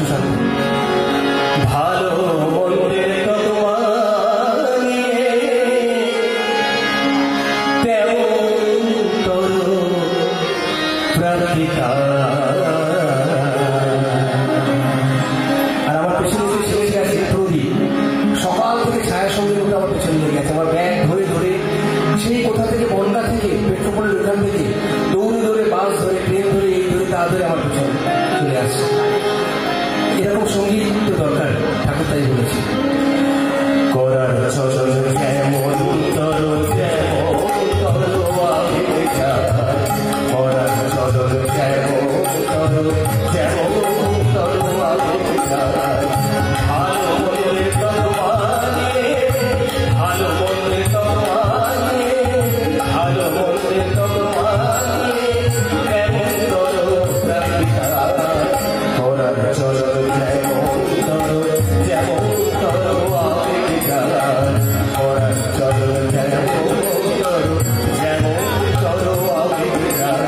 সুশান্ত। ভালো মন্দের ততোয়া নিয়ে তেমন তোর প্রার্থিতা। আর আমার পেছনে ছেলে আছে প্রদীপ, সকাল থেকে ছায়ার সঙ্গে লোকটা আমার পেছনে লেগে গেছে। আমার ব্যাগ ধরে ধরে সেই কোথা থেকে বন্যা থেকে পেট্রোপোলের ওখান থেকে দৌড়ে দৌড়ে বাস ধরে ট্রেন ধরে এই ধরে তা ধরে আমার পেছনে চলে আসছে। এরকম সঙ্গীত তো দরকার, ঠাকুর তাই বলেছে। করার চরণ কেমন তর কেমন তর করার চরণ কেমন তর কেমন তর ভালো মনের তরবারে ভালো মনের তরবারে ভালো মনের তরবারে কেমন তর প্রার্থিতা। করার চরণ কেমন তর যেমন তর আবেগার করার চরণ কেমন তর যেমন তর আবেগার।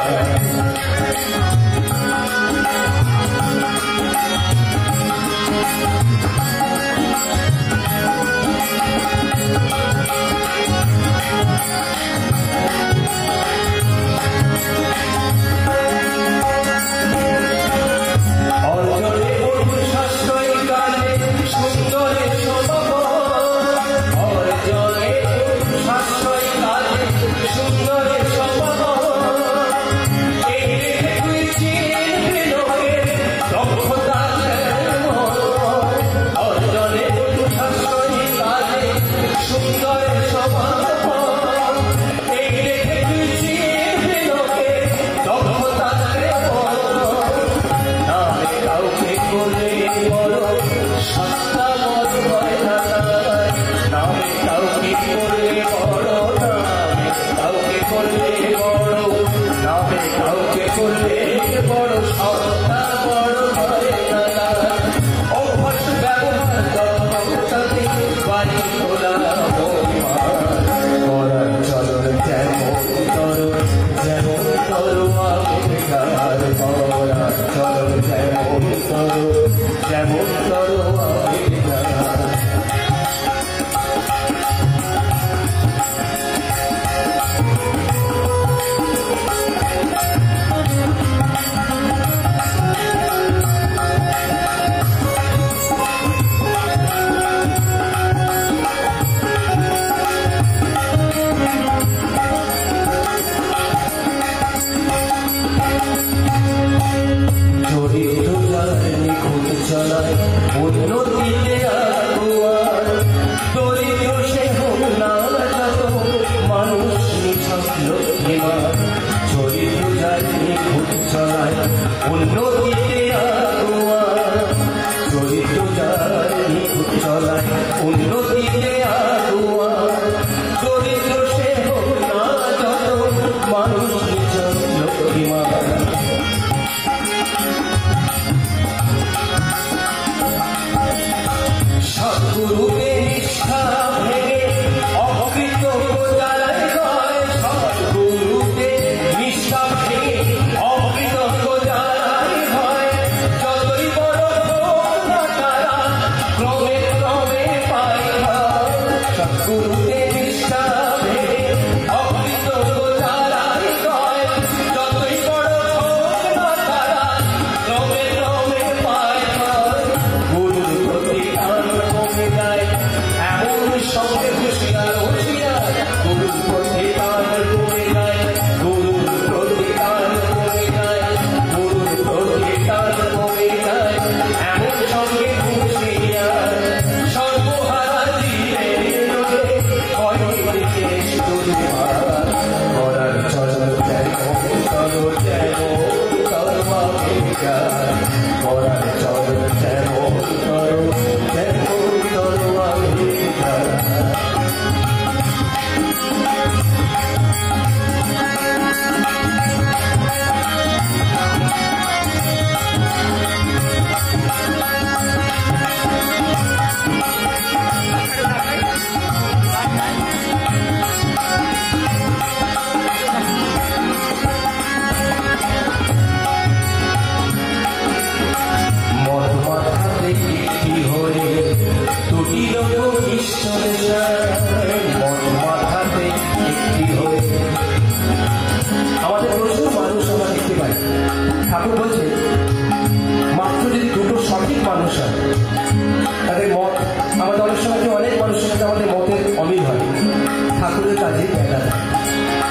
ঠাকুর বলছেন মাত্র যদি দুটো সঠিক মানুষ হয়, তাদের মত, আমাদের অনেক সময় অনেক মানুষের সাথে আমাদের মতের অমিল হয়, ঠাকুরের কাজে দেখা যায়।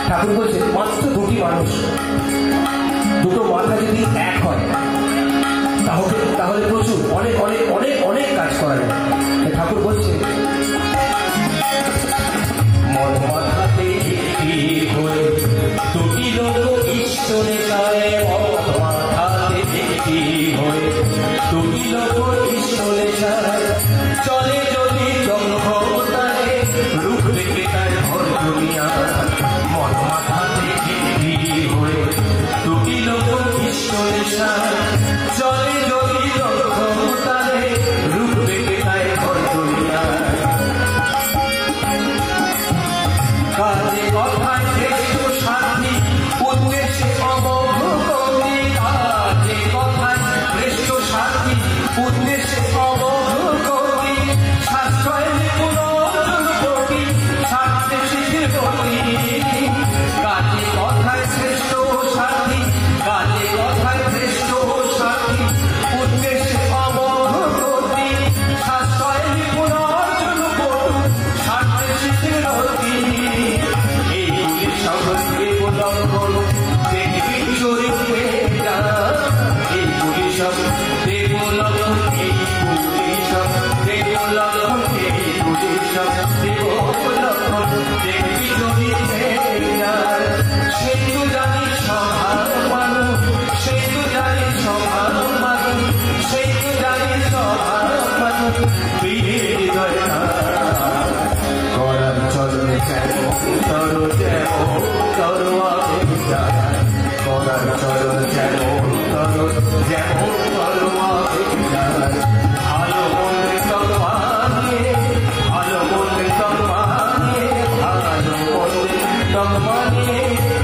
ঠাকুর বলছেন মাত্র দুটি মানুষ, দুটো মাথা যদি এক হয় তাহলে প্রচুর অনেক অনেক অনেক অনেক কাজ করা যায়। ঠাকুর বলছেন মন মাথাতে হয়ে দুটি লোক ঈশ্বরে চায়, মন মাথাতে হয়ে দুটি লোক ঈশ্বরে চায়, চলে যদি জঙ্গলে রূপ রেখে তার ভর দুনিয়া। মন মাথাতে হয়ে দুটি লোক ঈশ্বরে চায়, চলে যদি জঙ্গলে রূপ রেখে তার ভর দুনিয়া। কাজে কথায় শ্রেষ্ঠ সাথী, উদ্দেশ্যে অবহ কবি। কাজে কথায় শ্রেষ্ঠ সাথী, উদ্দেশ্যে অবহ কবি। সাশ্রয় পুনর্জন কবি, স্বার্থে শিশির কবি। কাজে কথায় শ্রেষ্ঠ সাথী, কাজে কথায় শ্রেষ্ঠ সাথী, উদ্দেশ্যে অবহ কবি। সাশ্রয় পুনর্জন কবি, স্বার্থে শিশির কবি। সঙ্গে লক্ষণ দেখবি চরিত্রে যা, এইগুলি সব দেব লক্ষণ, এইগুলি সব দেব লক্ষণ, এইগুলি সব দেব লক্ষণ দেখবি চরিত্রে যা। সেই তো জানি স্বভাব মানুষ, সেই তো জানি স্বভাব মানুষ, সেই তো জানি স্বভাব মানুষ, বীরের হৃদয় করার চলনে যেমন তর যেমন তরোয়ারে যায়, করার চলন যেমন তর যেমন তরোয়ারে যায়। ভালো মনে তরবানিয়ে, ভালো মনে তরবানিয়ে, ভালো মনে তরবানিয়ে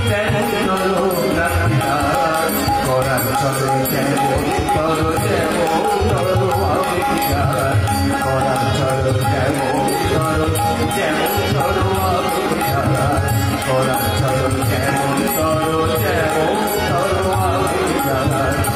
যেমন তর রাখিলাম। করার চলন যেমন তর যেমন তরোয়ারে যায়, করার চলন যেমন তর যেমন তরোয়ারে যায়, করার চলন যেমন তর যেমন তরোয়ারে যায়।